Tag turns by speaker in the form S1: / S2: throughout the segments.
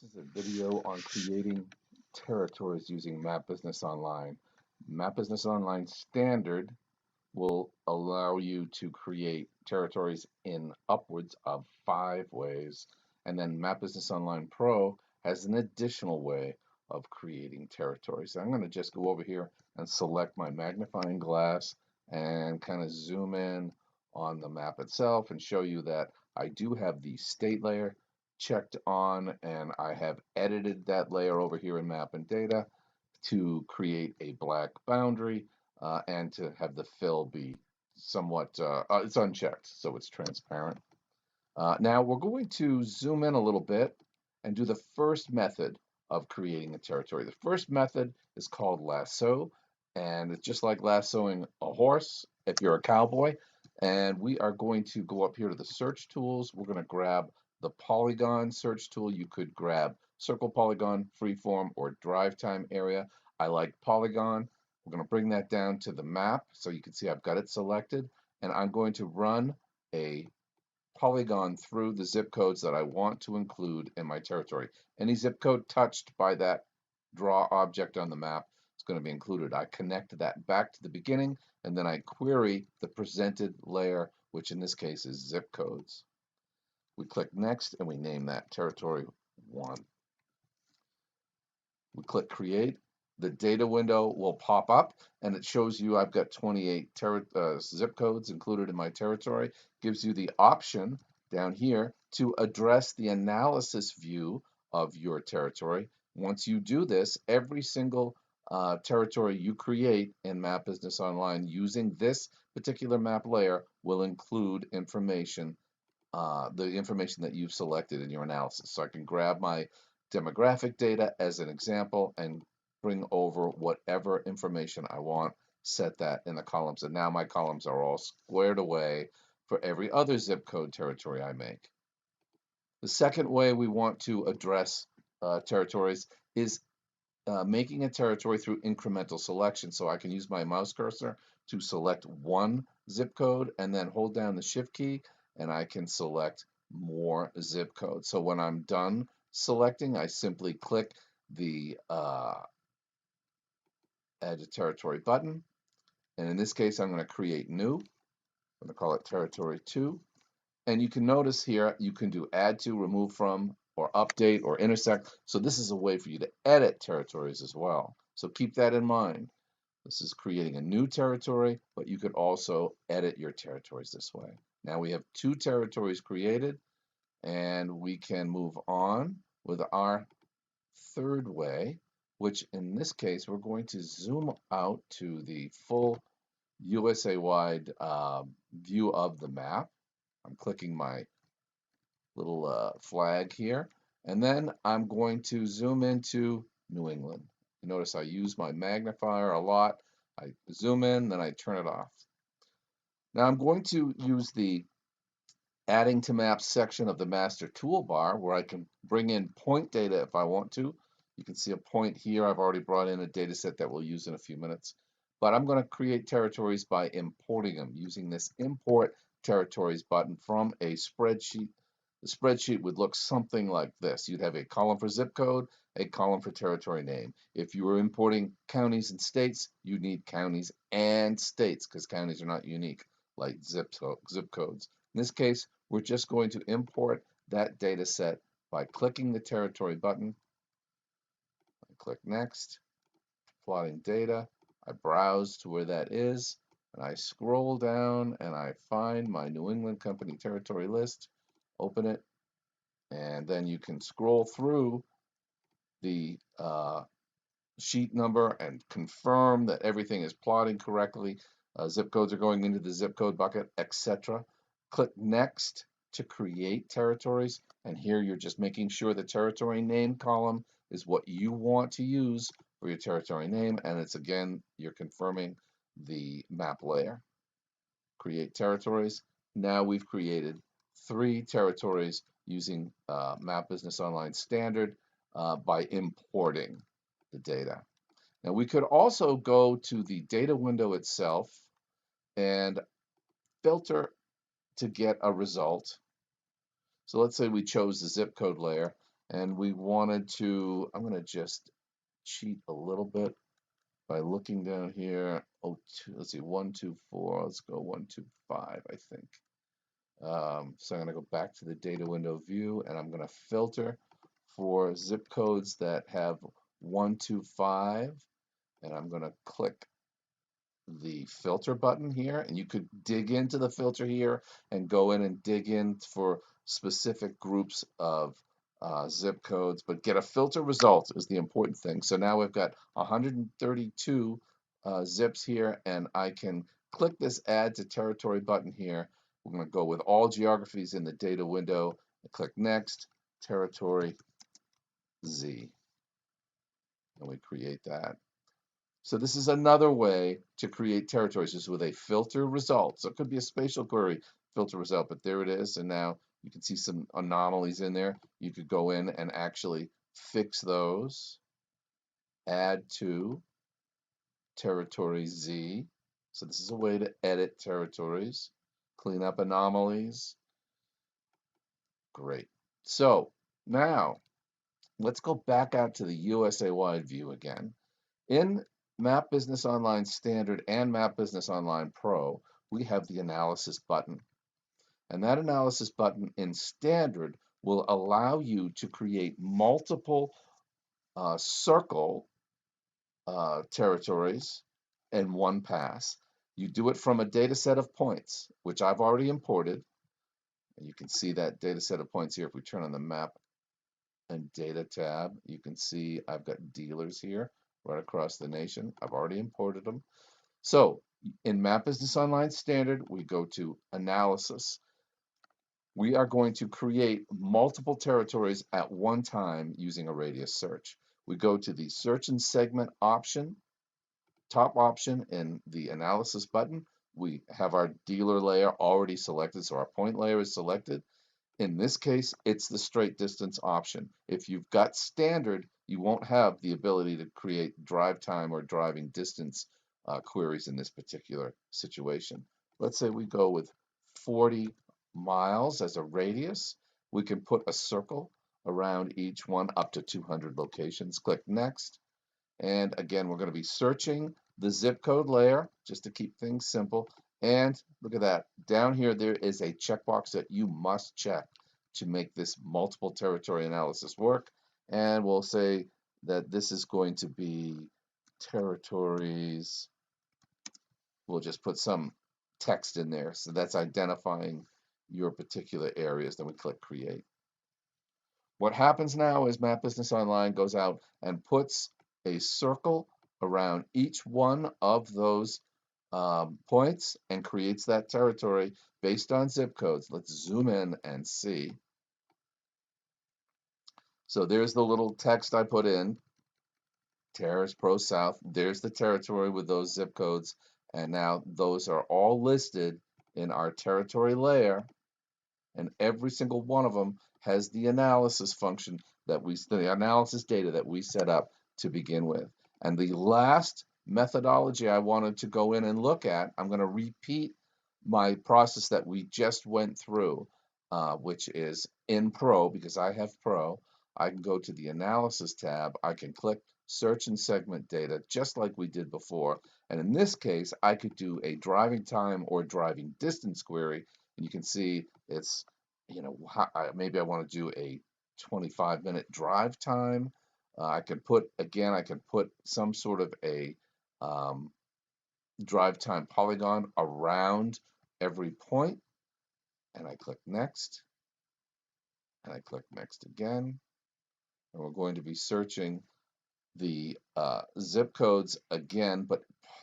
S1: This is a video on creating territories using MapBusinessOnline. MapBusinessOnline Standard will allow you to create territories in upwards of 5 ways, and then MapBusinessOnline Pro has an additional way of creating territories. So I'm going to just go over here and select my magnifying glass and kind of zoom in on the map itself and show you that I do have the state layer checked on, and I have edited that layer over here in Map and Data to create a black boundary and to have the fill be somewhat, it's unchecked, so it's transparent. Now we're going to zoom in a little bit and do the first method of creating a territory. The first method is called lasso, and it's just like lassoing a horse if you're a cowboy. And we are going to go up here to the search tools. We're going to grab the polygon search tool. You could grab circle, polygon, freeform, or drive time area. I like polygon. We're going to bring that down to the map so you can see I've got it selected, and I'm going to run a polygon through the zip codes that I want to include in my territory. Any zip code touched by that draw object on the map is going to be included. I connect that back to the beginning, and then I query the presented layer, which in this case is zip codes. We click next and we name that territory 1. We click create. The data window will pop up and it shows you I've got 28 zip codes included in my territory. Gives you the option down here to address the analysis view of your territory. Once you do this, every single territory you create in MapBusinessOnline using this particular map layer will include information, the information that you've selected in your analysis. So I can grab my demographic data as an example and bring over whatever information I want, set that in the columns, and now my columns are all squared away for every other zip code territory I make. The second way we want to address territories is making a territory through incremental selection. So I can use my mouse cursor to select one zip code and then hold down the shift key and I can select more zip codes. So when I'm done selecting, I simply click the add to territory button, and in this case I'm going to create new. I'm going to call it territory 2, and you can notice here you can do add to, remove from, or update or intersect. So this is a way for you to edit territories as well, so keep that in mind. This is creating a new territory, but you could also edit your territories this way. Now we have 2 territories created, and we can move on with our third way, which in this case we're going to zoom out to the full USA-wide view of the map. I'm clicking my little flag here, and then I'm going to zoom into New England. You notice I use my magnifier a lot. I zoom in, then I turn it off. Now I'm going to use the adding to maps section of the master toolbar where I can bring in point data if I want to. You can see a point here. I've already brought in a data set that we'll use in a few minutes. But I'm going to create territories by importing them using this import territories button from a spreadsheet. The spreadsheet would look something like this. You'd have a column for zip code, a column for territory name. If you were importing counties and states, you need counties and states because counties are not unique like zip codes. In this case, we're just going to import that data set by clicking the territory button. I click next, plotting data. I browse to where that is, and I scroll down and I find my New England Company territory list, open it, and then you can scroll through the sheet number and confirm that everything is plotting correctly. Zip codes are going into the zip code bucket, etc. Click next to create territories, and here you're just making sure the territory name column is what you want to use for your territory name, and it's again you're confirming the map layer. Create territories. Now we've created 3 territories using MapBusinessOnline Standard by importing the data. Now we could also go to the data window itself and filter to get a result. So let's say we chose the zip code layer. And we wanted to, I'm going to just cheat a little bit by looking down here. Oh, let's see, 124. Let's go 125, I think. So I'm going to go back to the data window view, and I'm going to filter for zip codes that have 125, and I'm going to click the filter button here, and you could dig into the filter here and go in and dig in for specific groups of zip codes, but get a filter result is the important thing. So now we've got 132 zips here, and I can click this add to territory button here. We're going to go with all geographies in the data window and click next, territory Z, and we create that. So this is another way to create territories, just with a filter result. So it could be a spatial query filter result, but there it is. And now you can see some anomalies in there. You could go in and actually fix those, add to territory Z. So this is a way to edit territories, clean up anomalies. Great. So now let's go back out to the USA-wide view again. In Map Business Online Standard and Map Business Online Pro, we have the analysis button. And that analysis button in Standard will allow you to create multiple circle territories in one pass. You do it from a data set of points, which I've already imported. And you can see that data set of points here. If we turn on the map and data tab, you can see I've got dealers here right across the nation. I've already imported them. So in Map Business Online Standard, we go to Analysis. We are going to create multiple territories at one time using a radius search. We go to the Search and Segment option, top option in the Analysis button. We have our dealer layer already selected, so our point layer is selected. In this case, it's the straight distance option. If you've got standard, you won't have the ability to create drive time or driving distance queries in this particular situation. Let's say we go with 40 miles as a radius. We can put a circle around each one up to 200 locations. Click next. And again, we're going to be searching the zip code layer just to keep things simple. And look at that. Down here, there is a checkbox that you must check to make this multiple territory analysis work. And we'll say that this is going to be territories. We'll just put some text in there. So that's identifying your particular areas. Then we click create. What happens now is Map Business Online goes out and puts a circle around each one of those points and creates that territory based on zip codes. Let's zoom in and see. So there's the little text I put in, Terrace Pro South. There's the territory with those zip codes. And now those are all listed in our territory layer. And every single one of them has the analysis function the analysis data that we set up to begin with. And the last methodology I wanted to go in and look at, I'm going to repeat my process that we just went through, which is in Pro, because I have Pro. I can go to the Analysis tab. I can click Search and Segment Data, just like we did before. And in this case, I could do a driving time or driving distance query. And you can see it's, maybe I want to do a 25-minute drive time. I can put some sort of a drive time polygon around every point, and I click next, and I click next again, and we're going to be searching the zip codes again, but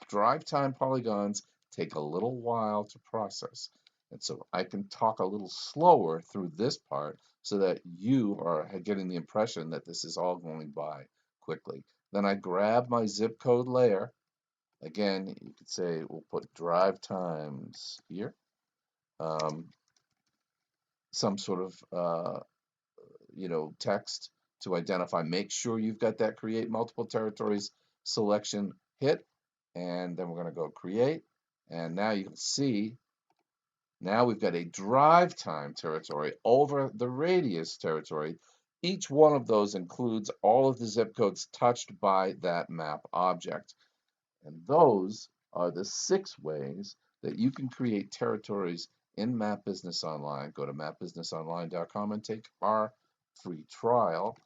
S1: drive time polygons take a little while to process. And so I can talk a little slower through this part so that you are getting the impression that this is all going by quickly. Then I grab my zip code layer. Again, you could say we'll put drive times here. Some sort of text to identify. Make sure you've got that create multiple territories selection hit, and then we're going to go create. And now you can see, now we've got a drive time territory over the radius territory. Each one of those includes all of the zip codes touched by that map object. And those are the 6 ways that you can create territories in Map Business Online. Go to mapbusinessonline.com and take our free trial.